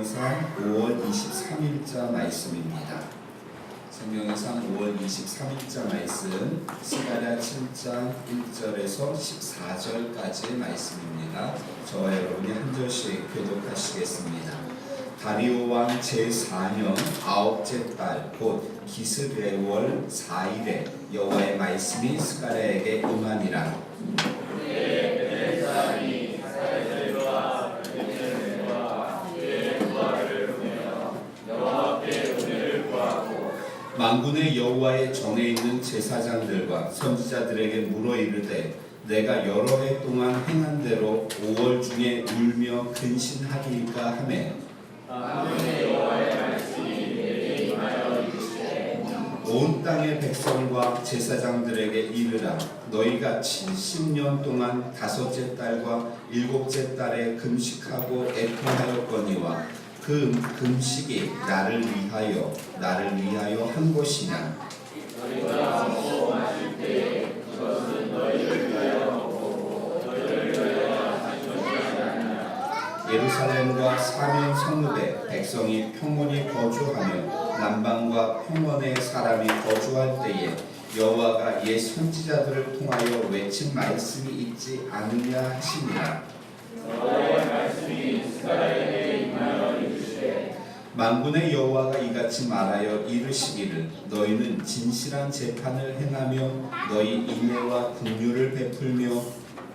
성경에서 5월 23일자 말씀입니다. 성경에서 5월 23일자 말씀 스가랴 7장 1절에서 14절까지의 말씀입니다. 저와 여러분이 한 절씩 교독하시겠습니다. 다리오 왕 제4년 아홉째 달 곧 기스레월 4일에 여호와의 말씀이 스가랴에게 임하니라. 만군의 여호와의 전에 있는 제사장들과 선지자들에게 물어 이르되 내가 여러 해 동안 행한 대로 5월 중에 울며 근신하리이까 하매 만군의 여호와의 말씀이 내게 임하여 이르시되 온 땅의 백성과 제사장들에게 이르라. 너희가 70년 동안 다섯째 달과 일곱째 달에 금식하고 애통하였거니와 그 금식이 나를 위하여 한 것이냐. 너희가 먹고 마실 때에 그것은 너희를 위하여 먹고 너희를 위하여 한 것이 아니냐. 예루살렘과 사면 성읍에 백성이 평온히 거주하며 남방과 평원에 사람이 거주할 때에 여호와가 옛 선지자들을 통하여 외친 말씀이 있지 않느냐 하시니라. 여호와의 말씀이 스가랴에게 임하여 만군의 여호와가 이같이 말하여 이르시기를 너희는 진실한 재판을 행하며 너희 인애와 긍휼을 베풀며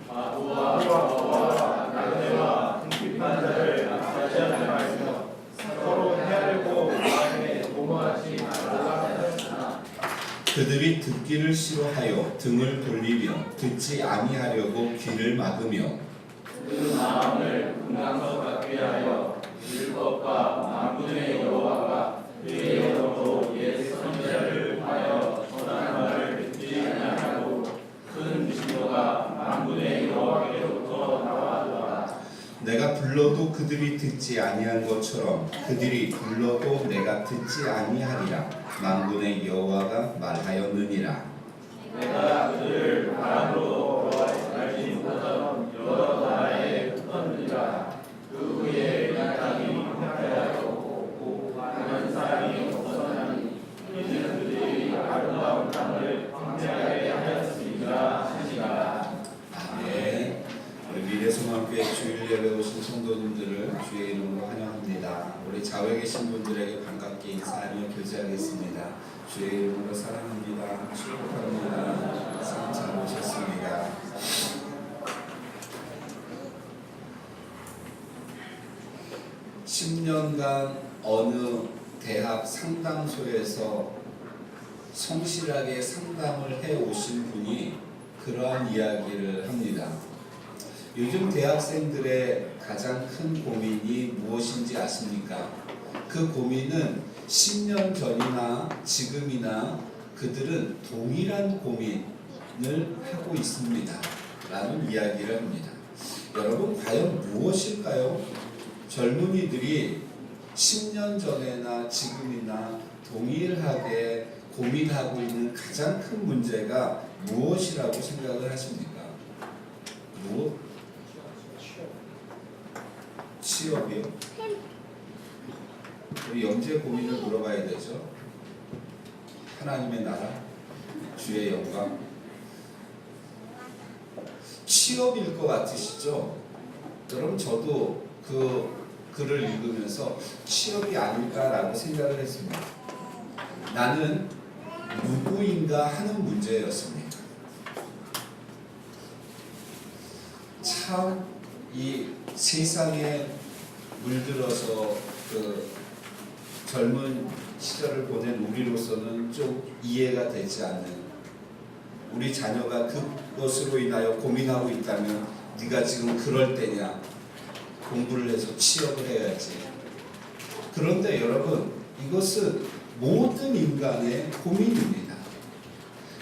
바보와 과부와 낙태와 궁핍한 자를 압사하지 말며 서로 헤아리고 마음에 도모하지 말라 하였으나 그들이 듣기를 싫어하여 등을 돌리며 듣지 아니하려고 귀를 막으며 그 마음을 금강과 같게 하여 율법과 만군의 여호와가 그의 영으로 옛 선지자를 하여 전한 말을 듣지 아니하고 큰 진노가 만군의 여호와께로부터 나와더라. 내가 불러도 그들이 듣지 아니한 것처럼 그들이 불러도 내가 듣지 아니하리라. 만군의 여호와가 말하였느니라. 내가 그들을 바람으로 알지 못하던 여러 나라에 흩었느니라. 그 후에 이 땅이 황폐하였고 많은 사람이 없어나니 이는 그들이 아름다운 땅을 황폐하게 하였으니라 하시니라. 아멘. 우리 미래소망교회 주일 예배 오신 성도님들을 주의 이름으로 환영합니다. 우리 좌우에 계신 분들에게 반갑게 인사하며 교제하겠습니다. 주의 이름으로 사랑합니다. 축복합니다. 잘 오셨습니다. 10년간 어느 대학 상담소에서 성실하게 상담을 해오신 분이 그러한 이야기를 합니다. 요즘 대학생들의 가장 큰 고민이 무엇인지 아십니까? 그 고민은 10년 전이나 지금이나 그들은 동일한 고민을 하고 있습니다. 라는 이야기를 합니다. 여러분, 과연 무엇일까요? 젊은이들이 10년 전에나 지금이나 동일하게 고민하고 있는 가장 큰 문제가 무엇이라고 생각을 하십니까? 무엇? 취업이요? 우리 영재 고민을 물어봐야 되죠. 하나님의 나라, 주의 영광. 취업일 것 같으시죠? 그럼 저도 그 글을 읽으면서 취업이 아닐까라고 생각을 했습니다. 나는 누구인가 하는 문제였습니다. 참 이 세상에 물들어서 그 젊은 시절을 보낸 우리로서는 좀 이해가 되지 않는, 우리 자녀가 그것으로 인하여 고민하고 있다면 네가 지금 그럴 때냐, 공부를 해서 취업을 해야지. 그런데 여러분, 이것은 모든 인간의 고민입니다.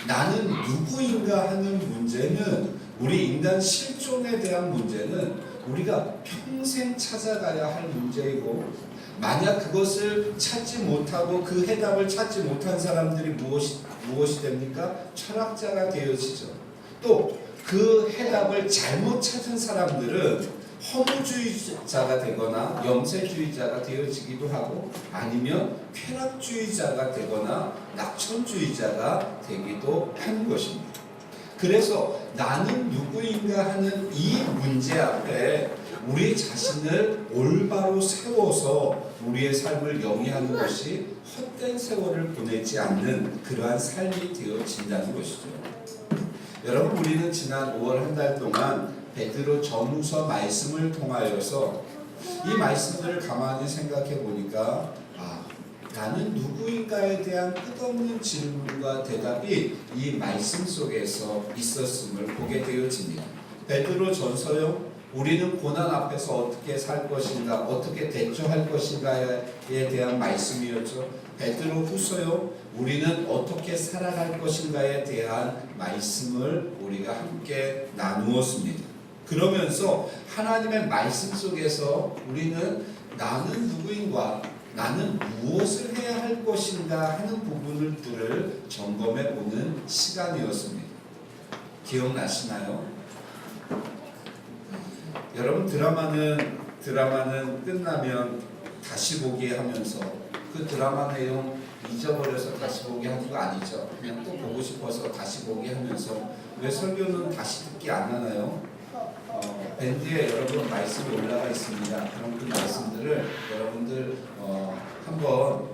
나는 누구인가 하는 문제는, 우리 인간 실존에 대한 문제는 우리가 평생 찾아가야 할 문제이고, 만약 그것을 찾지 못하고 그 해답을 찾지 못한 사람들이 무엇이 됩니까? 철학자가 되어지죠. 또 그 해답을 잘못 찾은 사람들은 허무주의자가 되거나 염세주의자가 되어지기도 하고 아니면 쾌락주의자가 되거나 낙천주의자가 되기도 하는 것입니다. 그래서 나는 누구인가 하는 이 문제 앞에 우리 자신을 올바로 세워서 우리의 삶을 영위하는 것이 헛된 세월을 보내지 않는 그러한 삶이 되어진다는 것이죠. 여러분, 우리는 지난 5월 한 달 동안 베드로 전후서 말씀을 통하여서 이 말씀들을 가만히 생각해 보니까 나는 누구인가에 대한 끝없는 질문과 대답이 이 말씀 속에서 있었음을 보게 되어집니다. 베드로 전서요, 우리는 고난 앞에서 어떻게 살 것인가, 어떻게 대처할 것인가에 대한 말씀이었죠. 베드로 후서요, 우리는 어떻게 살아갈 것인가에 대한 말씀을 우리가 함께 나누었습니다. 그러면서 하나님의 말씀 속에서 우리는 나는 누구인가, 나는 무엇을 해야 할 것인가 하는 부분들을 점검해 보는 시간이었습니다. 기억나시나요? 여러분, 드라마는 끝나면 다시 보기 하면서 그 드라마 내용 잊어버려서 다시 보기 하는 거 아니죠. 그냥 또 보고 싶어서 다시 보기 하면서 왜 설교는 다시 듣기 안 하나요? 밴드에 여러분 말씀이 올라가 있습니다. 그럼 그 말씀들을 여러분들 한번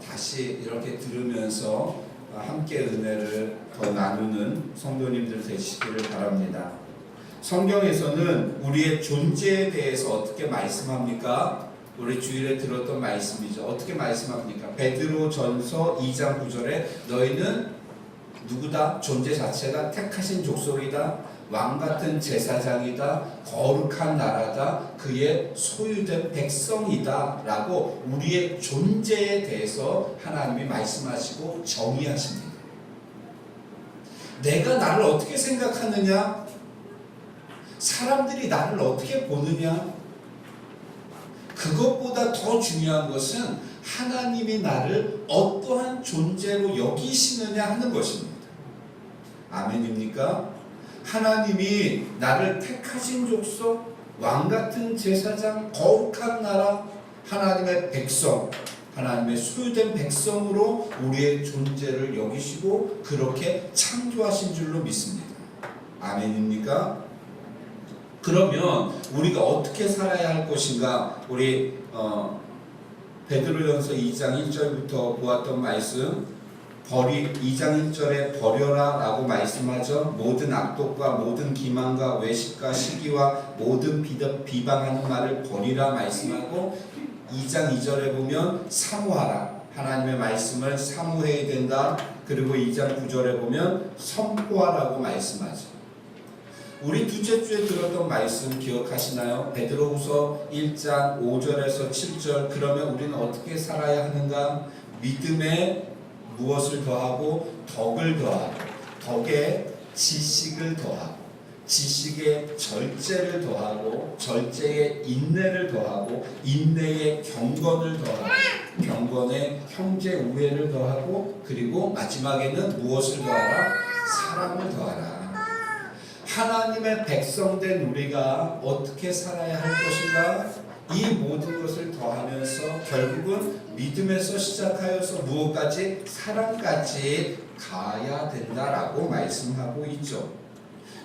다시 이렇게 들으면서 함께 은혜를 더 나누는 성도님들 되시기를 바랍니다. 성경에서는 우리의 존재에 대해서 어떻게 말씀합니까? 우리 주일에 들었던 말씀이죠. 어떻게 말씀합니까? 베드로 전서 2장 9절에 너희는 누구다? 존재 자체가 택하신 족속이다. 왕같은 제사장이다. 거룩한 나라다. 그의 소유된 백성이다. 라고 우리의 존재에 대해서 하나님이 말씀하시고 정의하십니다. 내가 나를 어떻게 생각하느냐? 사람들이 나를 어떻게 보느냐? 그것보다 더 중요한 것은 하나님이 나를 어떠한 존재로 여기시느냐 하는 것입니다. 아멘입니까? 하나님이 나를 택하신 족속, 왕같은 제사장, 거룩한 나라, 하나님의 백성, 하나님의 소유된 백성으로 우리의 존재를 여기시고 그렇게 창조하신 줄로 믿습니다. 아멘입니까? 그러면 우리가 어떻게 살아야 할 것인가? 우리 베드로전서 2장 1절부터 보았던 말씀, 2장 1절에 버려라 라고 말씀하죠. 모든 악독과 모든 기만과 외식과 시기와 모든 비방하는 말을 버리라 말씀하고, 2장 2절에 보면 사모하라, 하나님의 말씀을 사모해야 된다. 그리고 2장 9절에 보면 선포하라고 말씀하죠. 우리 둘째 주에 들었던 말씀 기억하시나요? 베드로후서 1장 5절에서 7절. 그러면 우리는 어떻게 살아야 하는가? 믿음에 무엇을 더하고 덕을 더하고, 덕에 지식을 더하고, 지식에 절제를 더하고, 절제에 인내를 더하고, 인내에 경건을 더하고, 경건에 형제 우애를 더하고, 그리고 마지막에는 무엇을 더하라? 사랑을 더하라. 하나님의 백성된 우리가 어떻게 살아야 할 것인가? 이 모든 것을 더하면서 결국은 믿음에서 시작하여서 무엇까지? 사랑까지 가야 된다라고 말씀하고 있죠.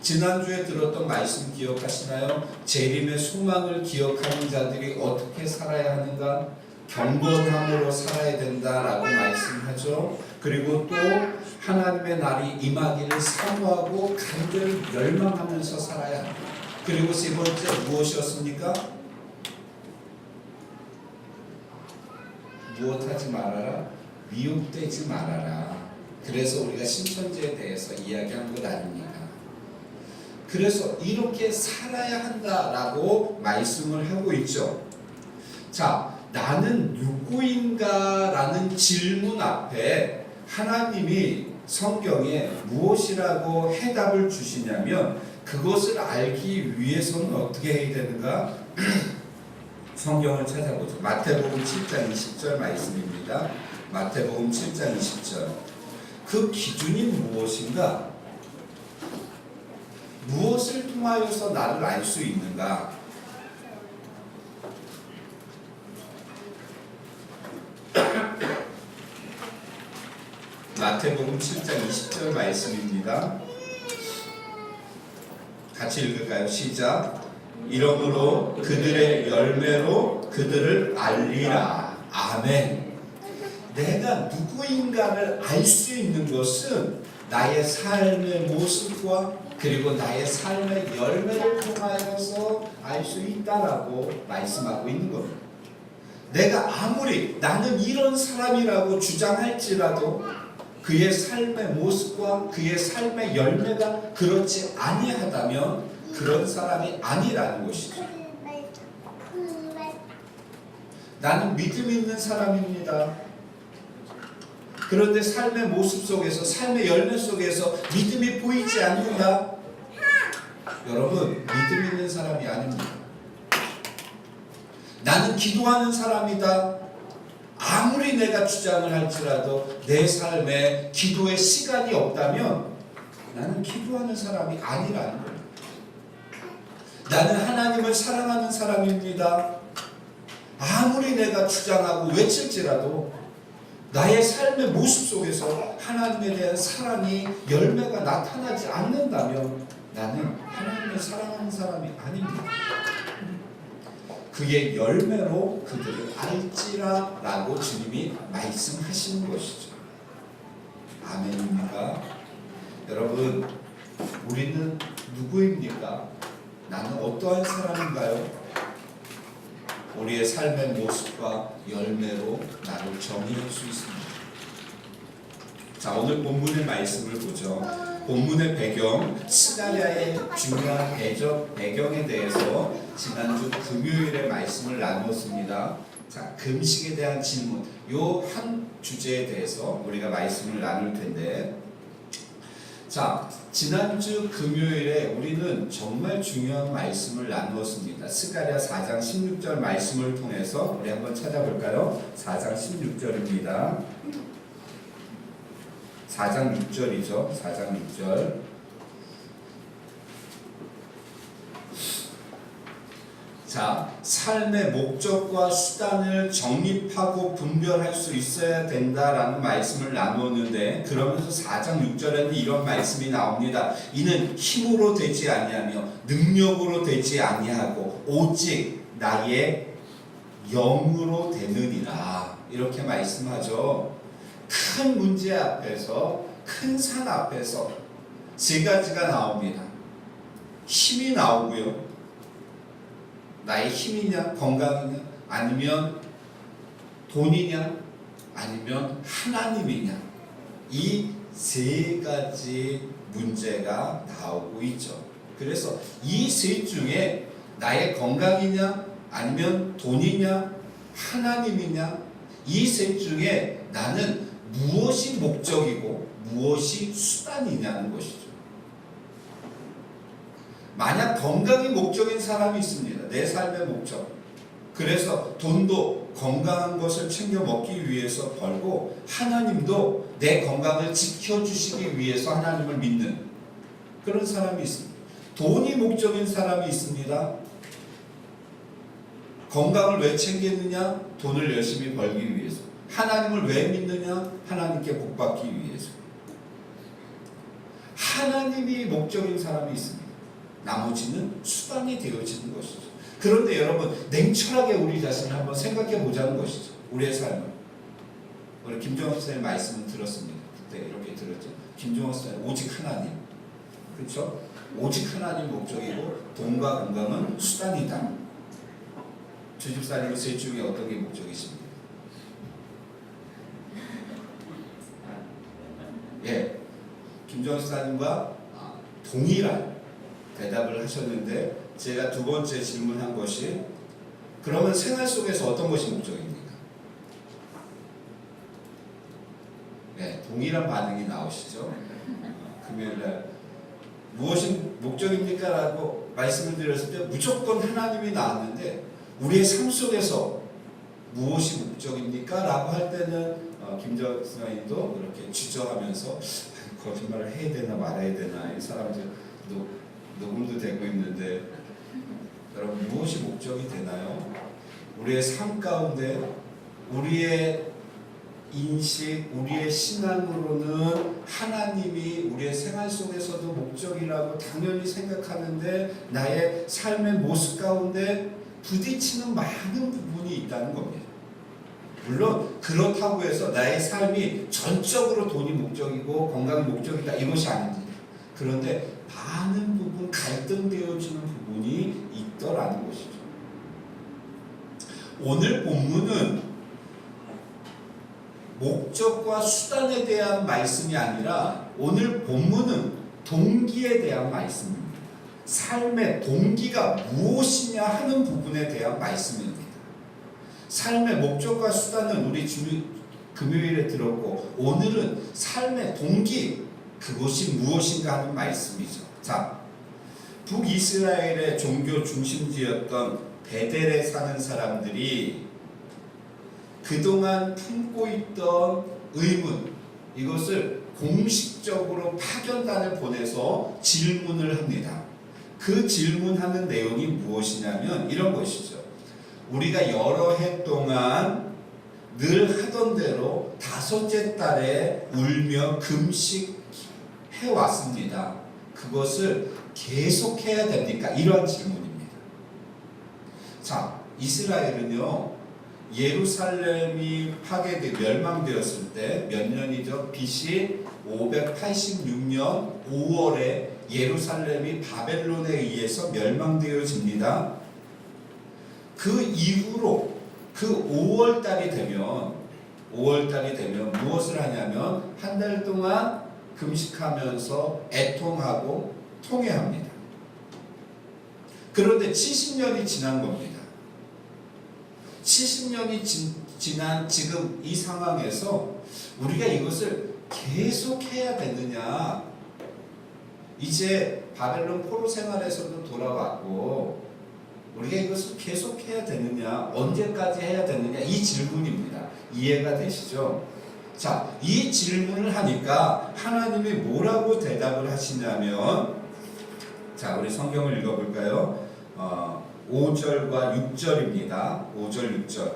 지난주에 들었던 말씀 기억하시나요? 재림의 소망을 기억하는 자들이 어떻게 살아야 하는가? 경건함으로 살아야 된다라고 말씀하죠. 그리고 또 하나님의 날이 임하기를 사모하고 간절히 열망하면서 살아야 합니다. 그리고 세 번째 무엇이었습니까? 무엇하지 말아라? 미혹되지 말아라. 그래서 우리가 신천지에 대해서 이야기한 것 아닙니까? 그래서 이렇게 살아야 한다라고 말씀을 하고 있죠. 자, 나는 누구인가 라는 질문 앞에 하나님이 성경에 무엇이라고 해답을 주시냐면, 그것을 알기 위해서는 어떻게 해야 되는가? 성경을 찾아보죠. 마태복음 7장 20절 말씀입니다. 마태복음 7장 20절. 그 기준이 무엇인가? 무엇을 통하여서 나를 알 수 있는가? 마태복음 7장 20절 말씀입니다. 같이 읽을까요? 시작. 이러므로 그들의 열매로 그들을 알리라. 아멘. 내가 누구인가를 알 수 있는 것은 나의 삶의 모습과 그리고 나의 삶의 열매를 통하여서 알 수 있다라고 말씀하고 있는 겁니다. 내가 아무리 나는 이런 사람이라고 주장할지라도 그의 삶의 모습과 그의 삶의 열매가 그렇지 아니하다면 그런 사람이 아니라는 것이죠. 나는 믿음 있는 사람입니다. 그런데 삶의 모습 속에서, 삶의 열매 속에서 믿음이 보이지 않는다? 여러분, 믿음 있는 사람이 아닙니다. 나는 기도하는 사람이다. 아무리 내가 주장을 할지라도 내 삶에 기도의 시간이 없다면 나는 기도하는 사람이 아니라는 거예요. 나는 하나님을 사랑하는 사람입니다. 아무리 내가 주장하고 외칠지라도 나의 삶의 모습 속에서 하나님에 대한 사랑이 열매가 나타나지 않는다면 나는 하나님을 사랑하는 사람이 아닙니다. 그의 열매로 그들을 알지라 라고 주님이 말씀하시는 것이죠. 아멘입니까? 여러분, 우리는 누구입니까? 나는 어떠한 사람인가요? 우리의 삶의 모습과 열매로 나를 정의할 수 있습니다. 자, 오늘 본문의 말씀을 보죠. 본문의 배경, 스가랴의 중요한 배경에 대해서 지난주 금요일에 말씀을 나누었습니다. 자, 금식에 대한 질문, 요 한 주제에 대해서 우리가 말씀을 나눌 텐데, 자, 지난주 금요일에 우리는 정말 중요한 말씀을 나누었습니다. 스가랴 4장 16절 말씀을 통해서 우리 한번 찾아볼까요? 4장 16절입니다. 4장 6절이죠. 4장 6절. 자, 삶의 목적과 수단을 정립하고 분별할 수 있어야 된다라는 말씀을 나누었는데, 그러면서 4장 6절에는 이런 말씀이 나옵니다. 이는 힘으로 되지 아니하며 능력으로 되지 아니하고 오직 나의 영으로 되느니라. 이렇게 말씀하죠. 큰 문제 앞에서, 큰 산 앞에서 세 가지가 나옵니다. 힘이 나오고요. 나의 힘이냐, 건강이냐, 아니면 돈이냐, 아니면 하나님이냐. 이 세 가지 문제가 나오고 있죠. 그래서 이 셋 중에 나의 건강이냐, 아니면 돈이냐, 하나님이냐, 이 셋 중에 나는 무엇이 목적이고 무엇이 수단이냐는 것이죠. 만약 건강이 목적인 사람이 있습니다. 내 삶의 목적. 그래서 돈도 건강한 것을 챙겨 먹기 위해서 벌고, 하나님도 내 건강을 지켜주시기 위해서 하나님을 믿는 그런 사람이 있습니다. 돈이 목적인 사람이 있습니다. 건강을 왜 챙겼느냐? 돈을 열심히 벌기 위해서. 하나님을 왜 믿느냐? 하나님께 복받기 위해서. 하나님이 목적인 사람이 있습니다. 나머지는 수단이 되어지는 것이죠. 그런데 여러분, 냉철하게 우리 자신을 한번 생각해 보자는 것이죠. 우리의 삶을. 우리 김종원 선생님 말씀을 들었습니다. 그때 이렇게 들었죠. 김종원 선생님, 오직 하나님. 그렇죠? 오직 하나님 목적이고 돈과 건강은 수단이다. 주집사님 셋 중에 어떤 게 목적이십니까? 예, 김종원 선생님과 동일한 대답을 하셨는데, 제가 두 번째 질문한 것이, 그러면 생활 속에서 어떤 것이 목적입니까? 네, 동일한 반응이 나오시죠. 금요일날 무엇이 목적입니까? 라고 말씀을 드렸을 때 무조건 하나님이 나왔는데, 우리의 삶 속에서 무엇이 목적입니까? 라고 할 때는 김정 선생님도 이렇게 주저하면서 거짓말을 해야 되나 말아야 되나, 이 사람들 녹음도 되고 있는데, 여러분 무엇이 목적이 되나요? 우리의 삶 가운데, 우리의 인식, 우리의 신앙으로는 하나님이 우리의 생활 속에서도 목적이라고 당연히 생각하는데 나의 삶의 모습 가운데 부딪히는 많은 부분이 있다는 겁니다. 물론 그렇다고 해서 나의 삶이 전적으로 돈이 목적이고 건강이 목적이다 이것이 아닙니다. 그런데 많은 부분 갈등되어지는 부분이 있더라는 것이죠. 오늘 본문은 목적과 수단에 대한 말씀이 아니라 오늘 본문은 동기에 대한 말씀입니다. 삶의 동기가 무엇이냐 하는 부분에 대한 말씀입니다. 삶의 목적과 수단은 우리 금요일에 들었고 오늘은 삶의 동기 그것이 무엇인가 하는 말씀이죠. 자, 북이스라엘의 종교 중심지였던 베델에 사는 사람들이 그동안 품고 있던 의문 이것을 공식적으로 파견단을 보내서 질문을 합니다. 그 질문하는 내용이 무엇이냐면 이런 것이죠. 우리가 여러 해 동안 늘 하던 대로 다섯째 달에 울며 금식해 왔습니다. 그것을 계속해야 됩니까? 이런 질문입니다. 자, 이스라엘은요 예루살렘이 멸망되었을 때 몇 년이죠? BC 586년 5월에 예루살렘이 바벨론에 의해서 멸망되어집니다. 그 이후로 그 5월달이 되면 무엇을 하냐면 한 달 동안 금식하면서 애통하고 통회합니다. 그런데 70년이 지난 겁니다. 70년이 지난 지금 이 상황에서 우리가 이것을 계속해야 되느냐, 이제 바벨론 포로 생활에서도 돌아왔고 우리가 이것을 계속해야 되느냐, 언제까지 해야 되느냐, 이 질문입니다. 이해가 되시죠? 자, 이 질문을 하니까 하나님이 뭐라고 대답을 하시냐면, 자, 우리 성경을 읽어볼까요? 5절과 6절입니다. 5절, 6절.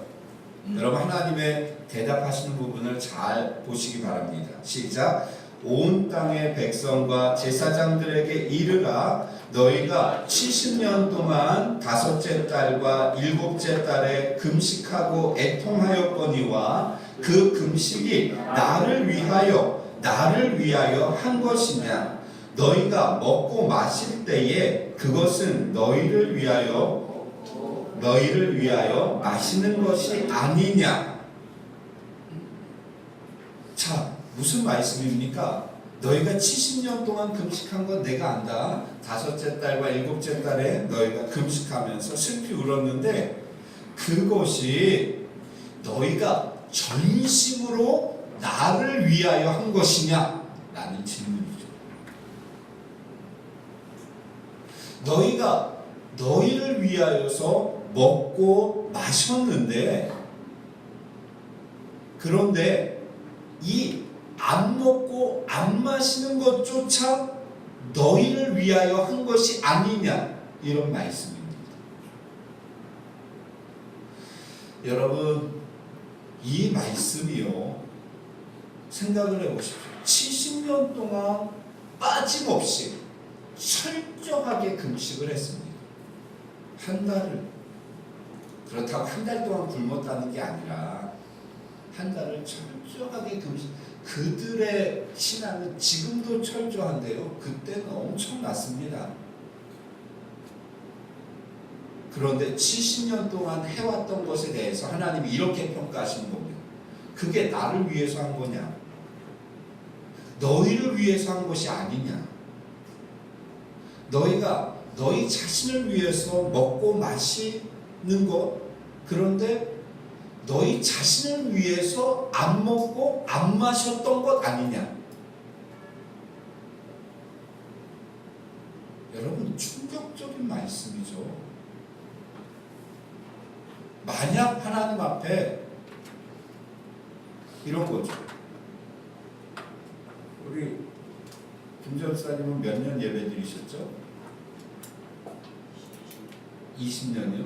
여러분 하나님의 대답하시는 부분을 잘 보시기 바랍니다. 시작. 온 땅의 백성과 제사장들에게 이르라. 너희가 70년 동안 다섯째 달과 일곱째 달에 금식하고 애통하였거니와 그 금식이 나를 위하여 한 것이냐? 너희가 먹고 마실 때에 그것은 너희를 위하여 마시는 것이 아니냐? 자, 무슨 말씀입니까? 너희가 70년 동안 금식한 건 내가 안다. 다섯째 달과 일곱째 달에 너희가 금식하면서 슬피 울었는데 그것이 너희가 전심으로 나를 위하여 한 것이냐? 라는 질문이죠. 너희가 너희를 위하여서 먹고 마셨는데, 그런데 이 안 먹고 안 마시는 것조차 너희를 위하여 한 것이 아니냐, 이런 말씀입니다. 여러분, 이 말씀이요, 생각을 해보십시오. 70년 동안 빠짐없이 철저하게 금식을 했습니다. 한 달을. 그렇다고 한 달 동안 굶었다는 게 아니라 한 달을 철저하게 금식. 그들의 신앙은 지금도 철저한데요, 그때는 엄청났습니다. 그런데 70년 동안 해왔던 것에 대해서 하나님이 이렇게 평가하시는 겁니다. 그게 나를 위해서 한 거냐? 너희를 위해서 한 것이 아니냐? 너희가 너희 자신을 위해서 먹고 마시는 것, 그런데 너희 자신을 위해서 안 먹고 안 마셨던 것 아니냐? 여러분, 충격적인 말씀이죠. 만약 하나님 앞에 이런 거죠. 우리 김전사님은 몇 년 예배 드리셨죠? 20년이요?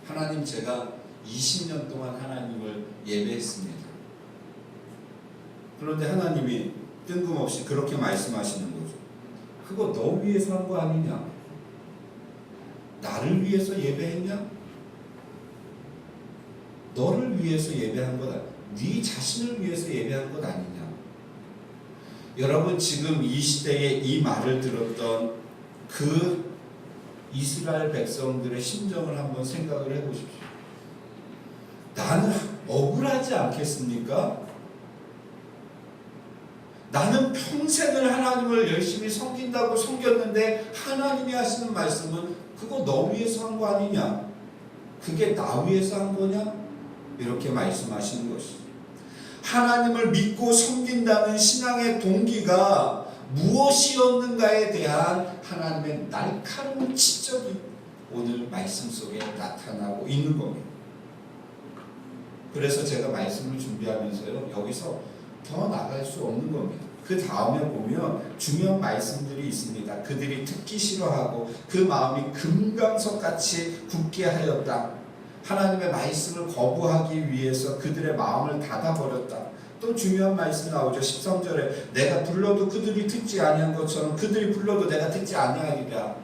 하나님, 제가 20년 동안 하나님을 예배했습니다. 그런데 하나님이 뜬금없이 그렇게 말씀하시는 거죠. 그거 너 위해서 한 거 아니냐? 나를 위해서 예배했냐? 너를 위해서 예배한 것 아니냐? 네 자신을 위해서 예배한 것 아니냐? 여러분 지금 이 시대에 이 말을 들었던 그 이스라엘 백성들의 심정을 한번 생각을 해보십시오. 나는 억울하지 않겠습니까? 나는 평생을 하나님을 열심히 섬긴다고 섬겼는데 하나님이 하시는 말씀은 그거 너 위해서 한 거 아니냐? 그게 나 위해서 한 거냐? 이렇게 말씀하시는 것이죠. 하나님을 믿고 섬긴다는 신앙의 동기가 무엇이었는가에 대한 하나님의 날카로운 지적이 오늘 말씀 속에 나타나고 있는 겁니다. 그래서 제가 말씀을 준비하면서요, 여기서 더 나갈 수 없는 겁니다. 그 다음에 보면 중요한 말씀들이 있습니다. 그들이 듣기 싫어하고 그 마음이 금강석같이 굳게 하였다. 하나님의 말씀을 거부하기 위해서 그들의 마음을 닫아버렸다. 또 중요한 말씀이 나오죠. 13절에 내가 불러도 그들이 듣지 아니한 것처럼 그들이 불러도 내가 듣지 아니하리라.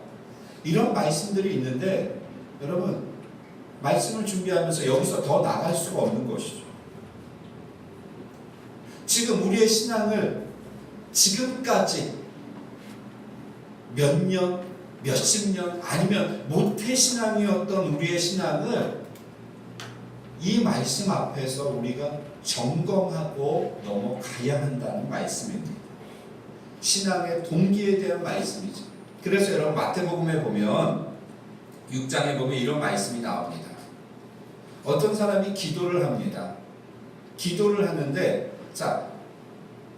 이런 말씀들이 있는데 여러분 말씀을 준비하면서 여기서 더 나갈 수가 없는 것이죠. 지금 우리의 신앙을 지금까지 몇 년, 몇십 년 아니면 모태신앙이었던 우리의 신앙을 이 말씀 앞에서 우리가 점검하고 넘어가야 한다는 말씀입니다. 신앙의 동기에 대한 말씀이죠. 그래서 여러분 마태복음에 보면 6장에 보면 이런 말씀이 나옵니다. 어떤 사람이 기도를 합니다. 기도를 하는데 자,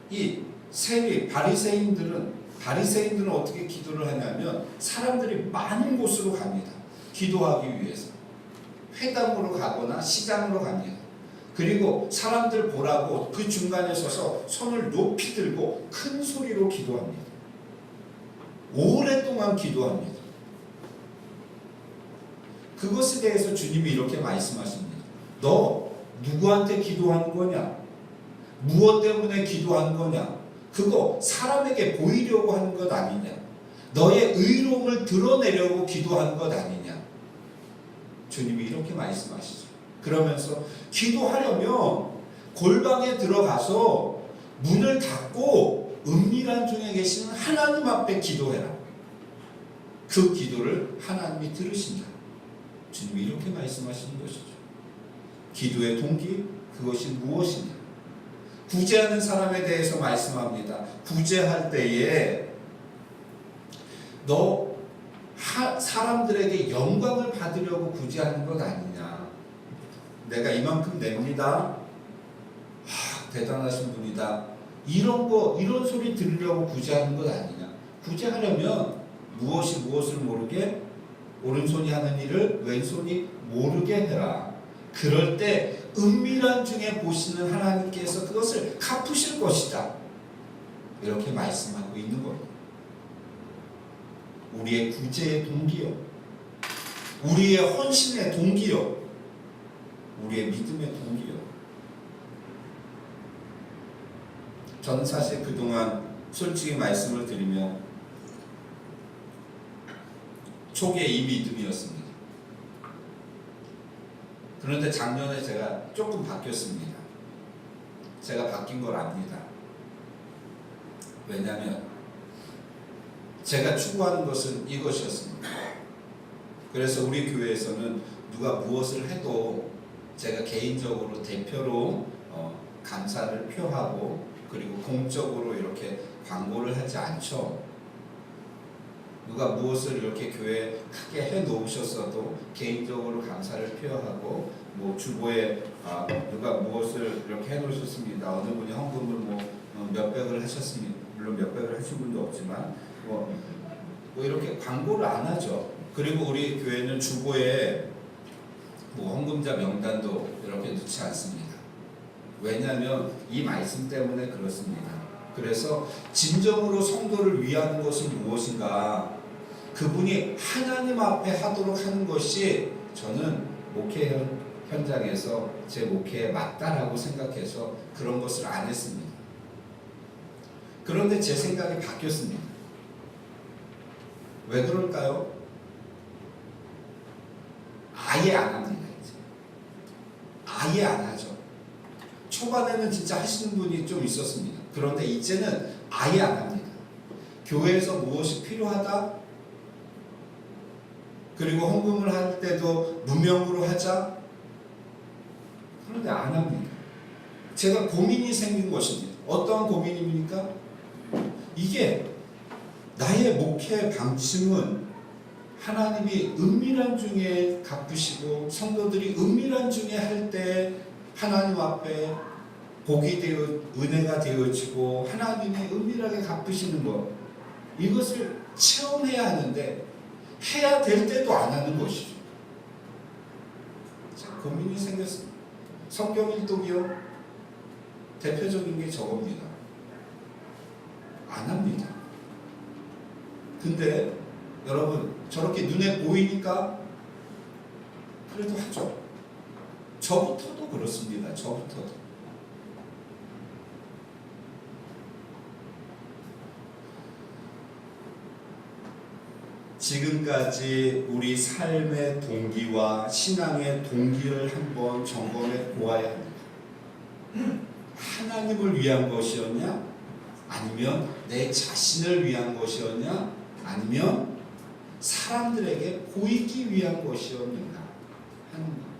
이 세리 바리새인들은 어떻게 기도를 하냐면 사람들이 많은 곳으로 갑니다. 기도하기 위해서. 회당으로 가거나 시장으로 갑니다. 그리고 사람들 보라고 그 중간에 서서 손을 높이 들고 큰 소리로 기도합니다. 오랫동안 기도합니다. 그것에 대해서 주님이 이렇게 말씀하십니다. 너 누구한테 기도하는 거냐? 무엇 때문에 기도하는 거냐? 그거 사람에게 보이려고 하는 것 아니냐? 너의 의로움을 드러내려고 기도하는 것 아니냐? 주님이 이렇게 말씀하시죠. 그러면서 기도하려면 골방에 들어가서 문을 닫고 은밀한 중에 계시는 하나님 앞에 기도해라. 그 기도를 하나님이 들으신다. 주님이 이렇게 말씀하시는 것이죠. 기도의 동기, 그것이 무엇이냐? 구제하는 사람에 대해서 말씀합니다. 구제할 때에 너 사람들에게 영광을 받으려고 구제하는 것 아니냐? 내가 이만큼 냅니다. 대단하신 분이다. 이런 소리 들으려고 구제하는 것 아니냐? 구제하려면 무엇이 무엇을 모르게 오른손이 하는 일을 왼손이 모르게 해라. 그럴 때 은밀한 중에 보시는 하나님께서 그것을 갚으실 것이다. 이렇게 말씀하고 있는 겁니다. 우리의 구제의 동기요, 우리의 헌신의 동기요, 우리의 믿음의 동기요. 저는 사실 그동안 솔직히 말씀을 드리면 초기에 이 믿음이었습니다. 그런데 작년에 제가 조금 바뀌었습니다. 제가 바뀐 걸 압니다. 왜냐하면 제가 추구하는 것은 이것이었습니다. 그래서 우리 교회에서는 누가 무엇을 해도 제가 개인적으로 대표로 감사를 표하고 그리고 공적으로 이렇게 광고를 하지 않죠. 누가 무엇을 이렇게 교회에 크게 해 놓으셨어도 개인적으로 감사를 표하고 뭐 주보에 누가 무엇을 이렇게 해 놓으셨습니다. 어느 분이 헌금을 몇백을 하셨습니다. 물론 몇백을 하신 분도 없지만 뭐 이렇게 광고를 안 하죠. 그리고 우리 교회는 주보에 헌금자 명단도 이렇게 넣지 않습니다. 왜냐하면 이 말씀 때문에 그렇습니다. 그래서 진정으로 성도를 위하는 것은 무엇인가? 그분이 하나님 앞에 하도록 하는 것이 저는 목회 현장에서 제 목회에 맞다라고 생각해서 그런 것을 안 했습니다. 그런데 제 생각이 바뀌었습니다. 왜 그럴까요? 아예 안 합니다. 이제. 아예 안 하죠. 초반에는 진짜 하시는 분이 좀 있었습니다. 그런데 이제는 아예 안 합니다. 교회에서 무엇이 필요하다? 그리고 헌금을 할 때도 무명으로 하자? 그런데 안 합니다. 제가 고민이 생긴 것입니다. 어떠한 고민입니까? 이게 나의 목회 방침은 하나님이 은밀한 중에 갚으시고 성도들이 은밀한 중에 할 때 하나님 앞에 복이 되어 은혜가 되어지고 하나님이 은밀하게 갚으시는 것, 이것을 체험해야 하는데 해야 될 때도 안 하는 것이죠. 고민이 생겼습니다. 성경 일독이요, 대표적인 게 저겁니다. 안 합니다. 근데 여러분, 저렇게 눈에 보이니까 그래도 하죠. 저부터도 그렇습니다. 저부터도. 지금까지 우리 삶의 동기와 신앙의 동기를 한번 점검해 보아야 합니다. 하나님을 위한 것이었냐? 아니면 내 자신을 위한 것이었냐? 아니면 사람들에게 보이기 위한 것이었는가 하는 것.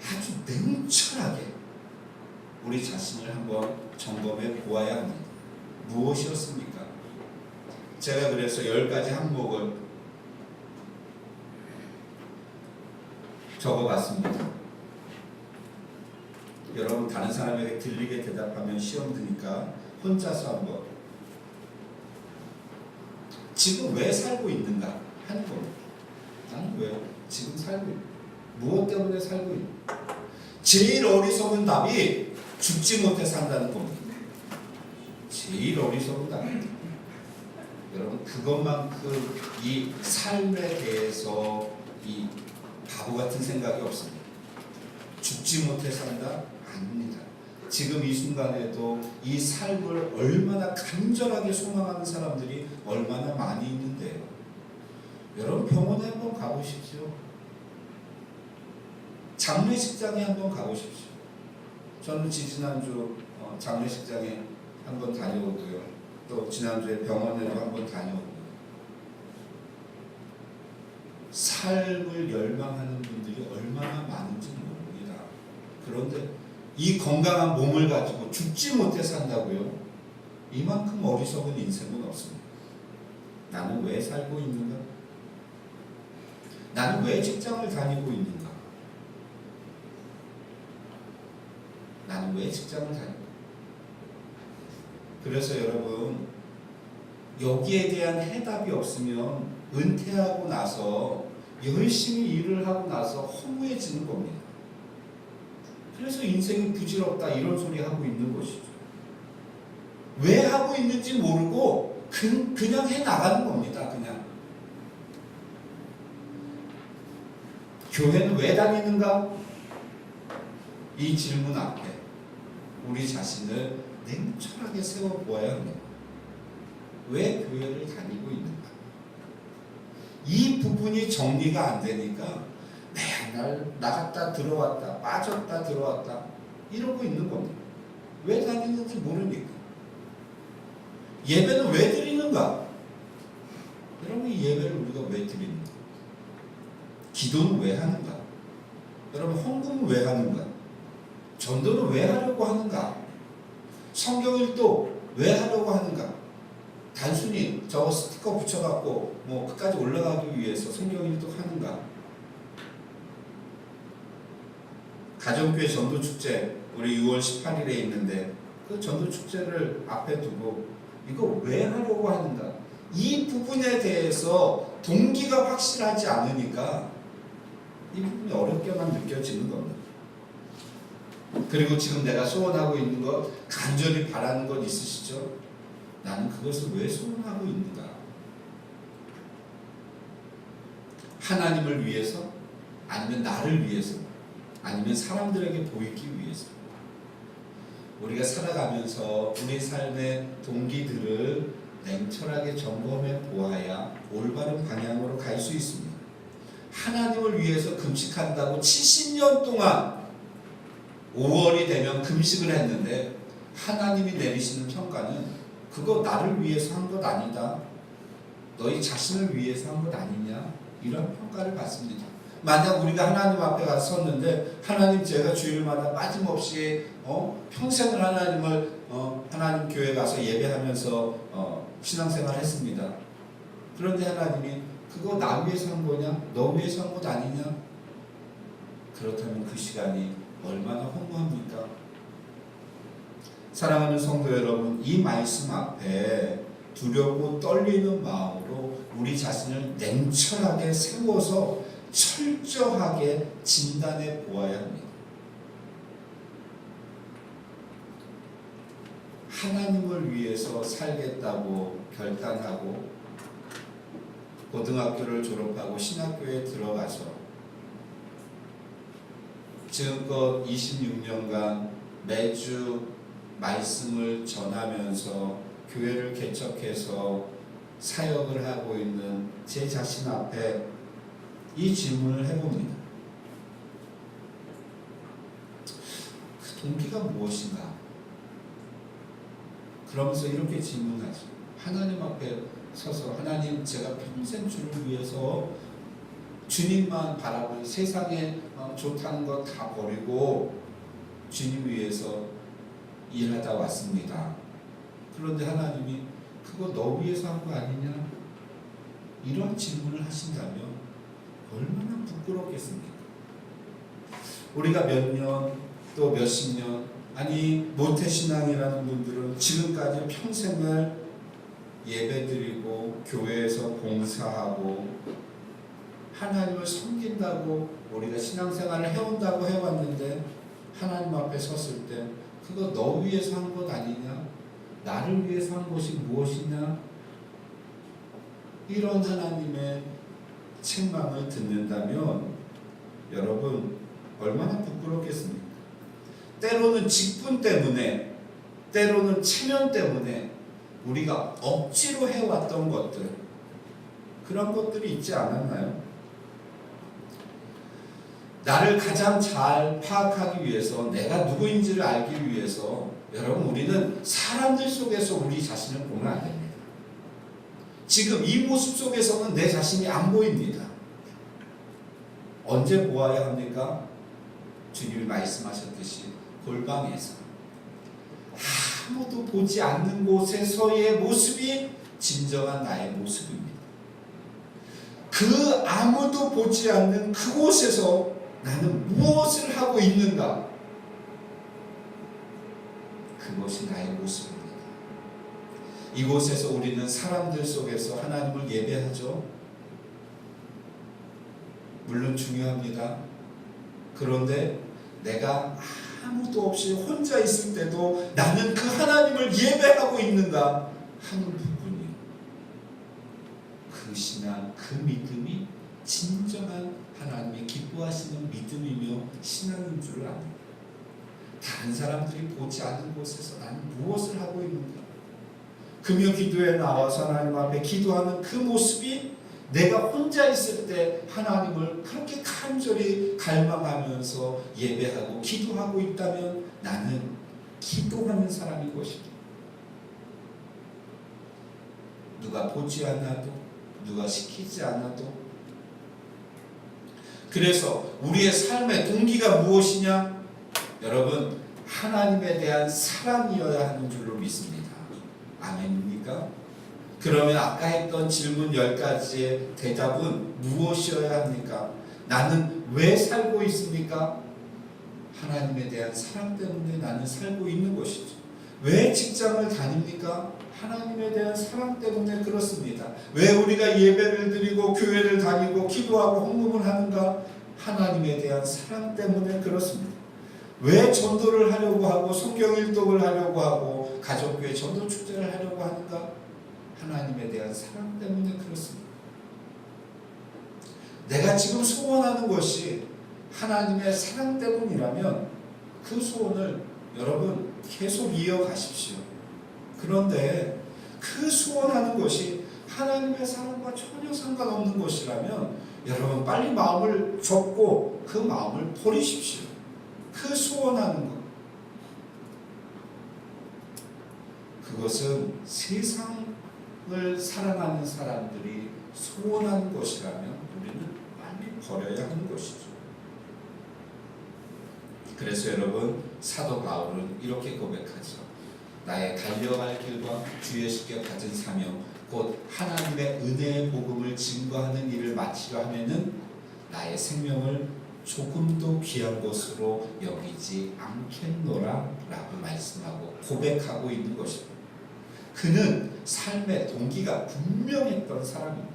아주 냉철하게 우리 자신을 한번 점검해 보아야 합니다. 무엇이었습니까? 제가 그래서 10가지 항목을 적어봤습니다. 여러분, 다른 사람에게 들리게 대답하면 시험 드니까 혼자서 한번 지금 왜 살고 있는가 하는 겁니다. 나는 왜 지금 살고 있는가? 무엇 때문에 살고 있는가? 제일 어리석은 답이 죽지 못해 산다는 겁니다. 제일 어리석은 답입니다. 여러분, 그것만큼 이 삶에 대해서 이 바보 같은 생각이 없습니다. 죽지 못해 산다? 아닙니다. 지금 이 순간에도 이 삶을 얼마나 간절하게 소망하는 사람들이 얼마나 많이 있는데요. 여러분, 병원에 한번 가보십시오. 장례식장에 한번 가보십시오. 저는 지난주 장례식장에 한번 다녀오고요. 또 지난주에 병원에도 한번 다녀오고요. 삶을 열망하는 분들이 얼마나 많은지 모릅니다. 그런데 이 건강한 몸을 가지고 죽지 못해 산다고요? 이만큼 어리석은 인생은 없습니다. 나는 왜 살고 있는가? 나는 왜 직장을 다니고 있는가? 나는 왜 직장을 다니고? 그래서 여러분, 여기에 대한 해답이 없으면 은퇴하고 나서 열심히 일을 하고 나서 허무해지는 겁니다. 그래서 인생이 부질없다 이런 소리 하고 있는 것이죠. 왜 하고 있는지 모르고 그냥 해 나가는 겁니다. 그냥. 교회는 왜 다니는가? 이 질문 앞에 우리 자신을 냉철하게 세워보아야 합니다. 왜 교회를 다니고 있는가? 이 부분이 정리가 안 되니까 맨날 나갔다 들어왔다 빠졌다 들어왔다 이러고 있는 겁니다. 왜 다니는지 모르니까. 예배는 왜 드리는가? 여러분, 이 예배를 우리가 왜 드리는가? 기도는 왜 하는가? 여러분, 헌금은 왜 하는가? 전도는 왜 하려고 하는가? 성경 읽도 왜 하려고 하는가? 단순히 저거 스티커 붙여갖고 뭐 끝까지 올라가기 위해서 성경 읽도 하는가? 가정교회 전도축제 우리 6월 18일에 있는데 그 전도축제를 앞에 두고 이거 왜 하려고 하는가? 이 부분에 대해서 동기가 확실하지 않으니까 이 부분이 어렵게만 느껴지는 겁니다. 그리고 지금 내가 소원하고 있는 것, 간절히 바라는 것 있으시죠? 나는 그것을 왜 소원하고 있는가? 하나님을 위해서? 아니면 나를 위해서? 아니면 사람들에게 보이기 위해서? 우리가 살아가면서 우리 삶의 동기들을 냉철하게 점검해 보아야 올바른 방향으로 갈 수 있습니다. 하나님을 위해서 금식한다고 70년 동안 5월이 되면 금식을 했는데 하나님이 내리시는 평가는 그거 나를 위해서 한 것 아니다. 너희 자신을 위해서 한 것 아니냐? 이런 평가를 받습니다. 만약 우리가 하나님 앞에 가서 섰는데 하나님 제가 주일마다 빠짐없이 평생을 하나님을 하나님 교회 가서 예배하면서 신앙생활 했습니다. 그런데 하나님이 그거 나 위해서 한 거냐? 너 위해서 한 것 아니냐? 그렇다면 그 시간이 얼마나 허무합니까? 사랑하는 성도 여러분, 이 말씀 앞에 두렵고 떨리는 마음으로 우리 자신을 냉철하게 세워서 철저하게 진단해 보아야 합니다. 하나님을 위해서 살겠다고 결단하고 고등학교를 졸업하고 신학교에 들어가서 지금껏 26년간 매주 말씀을 전하면서 교회를 개척해서 사역을 하고 있는 제 자신 앞에 이 질문을 해봅니다. 그 동기가 무엇인가? 그러면서 이렇게 질문하죠. 하나님 앞에 서서 하나님 제가 평생 주를 위해서 주님만 바라보는 세상에 좋다는 것 다 버리고 주님 위해서 일하다 왔습니다. 그런데 하나님이 그거 너 위해서 한 거 아니냐? 이런 질문을 하신다면 얼마나 부끄럽겠습니까? 우리가 몇 년 또 몇십 년 아니 모태신앙이라는 분들은 지금까지 평생을 예배드리고 교회에서 봉사하고 하나님을 섬긴다고 우리가 신앙생활을 해온다고 해왔는데 하나님 앞에 섰을 때 그거 너 위해서 한 것 아니냐? 나를 위해서 한 것이 무엇이냐? 이런 하나님의 책망을 듣는다면 여러분 얼마나 부끄럽겠습니까? 때로는 직분 때문에 때로는 체면 때문에 우리가 억지로 해왔던 것들 그런 것들이 있지 않았나요? 나를 가장 잘 파악하기 위해서 내가 누구인지를 알기 위해서 여러분 우리는 사람들 속에서 우리 자신을 보면 안 됩니다. 지금 이 모습 속에서는 내 자신이 안 보입니다. 언제 보아야 합니까? 주님이 말씀하셨듯이 골방에서 아무도 보지 않는 곳에서의 모습이 진정한 나의 모습입니다. 그 아무도 보지 않는 그곳에서 나는 무엇을 하고 있는가? 그것이 나의 모습입니다. 이곳에서 우리는 사람들 속에서 하나님을 예배하죠. 물론 중요합니다. 그런데 내가 아무도 없이 혼자 있을 때도 나는 그 하나님을 예배하고 있는가 하는 부분이 그 신앙, 그 믿음이 진정한 하나님이 기뻐하시는 믿음이며 신앙인 줄을 압니다. 다른 사람들이 보지 않는 곳에서 나는 무엇을 하고 있는가? 금요 기도에 나와서 하나님 앞에 기도하는 그 모습이 내가 혼자 있을 때 하나님을 그렇게 간절히 갈망하면서 예배하고 기도하고 있다면 나는 기도하는 사람인 것입니다. 누가 보지 않아도 누가 시키지 않아도. 그래서 우리의 삶의 동기가 무엇이냐? 여러분 하나님에 대한 사랑이어야 하는 줄로 믿습니다. 아멘입니까? 그러면 아까 했던 질문 10가지의 대답은 무엇이어야 합니까? 나는 왜 살고 있습니까? 하나님에 대한 사랑 때문에 나는 살고 있는 것이죠. 왜 직장을 다닙니까? 하나님에 대한 사랑 때문에 그렇습니다. 왜 우리가 예배를 드리고 교회를 다니고 기도하고 헌금을 하는가? 하나님에 대한 사랑 때문에 그렇습니다. 왜 전도를 하려고 하고 성경 일독을 하려고 하고 가족교회 전도 축제를 하려고 하는가? 하나님에 대한 사랑 때문에 그렇습니다. 내가 지금 소원하는 것이 하나님의 사랑 때문이라면 그 소원을 여러분 계속 이어가십시오. 그런데 그 소원하는 것이 하나님의 사랑과 전혀 상관없는 것이라면 여러분 빨리 마음을 접고 그 마음을 버리십시오. 그 소원하는 것, 그것은 세상을 사랑하는 사람들이 소원하는 것이라면 우리는 빨리 버려야 하는 것이죠. 그래서 여러분 사도 바울은 이렇게 고백하죠. 나의 달려갈 길과 주 예수께 가진 사명 곧 하나님의 은혜의 복음을 증거하는 일을 마치려 하면은 나의 생명을 조금도 귀한 것으로 여기지 않겠노라 라고 말씀하고 고백하고 있는 것입니다. 그는 삶의 동기가 분명했던 사람입니다.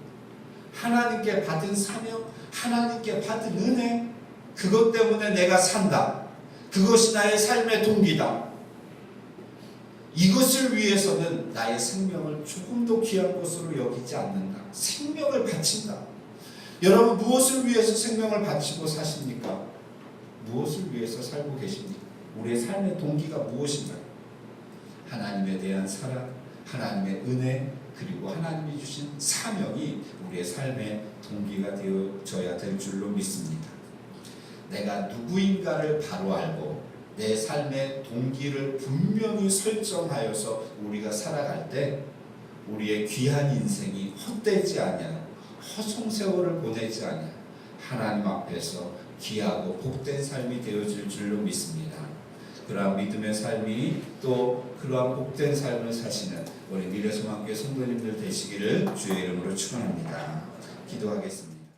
하나님께 받은 사명, 하나님께 받은 은혜, 그것 때문에 내가 산다. 그것이 나의 삶의 동기다. 이것을 위해서는 나의 생명을 조금도 귀한 것으로 여기지 않는다. 생명을 바친다. 여러분 무엇을 위해서 생명을 바치고 사십니까? 무엇을 위해서 살고 계십니까? 우리의 삶의 동기가 무엇인가요? 하나님에 대한 사랑, 하나님의 은혜, 그리고 하나님이 주신 사명이 우리의 삶의 동기가 되어져야 될 줄로 믿습니다. 내가 누구인가를 바로 알고 내 삶의 동기를 분명히 설정하여서 우리가 살아갈 때 우리의 귀한 인생이 헛되지 아니하고 허송세월을 보내지 아니하고 하나님 앞에서 귀하고 복된 삶이 되어질 줄로 믿습니다. 그러한 믿음의 삶이 또 그러한 복된 삶을 사시는 우리 미래소망교회 성도님들 되시기를 주의 이름으로 축원합니다. 기도하겠습니다.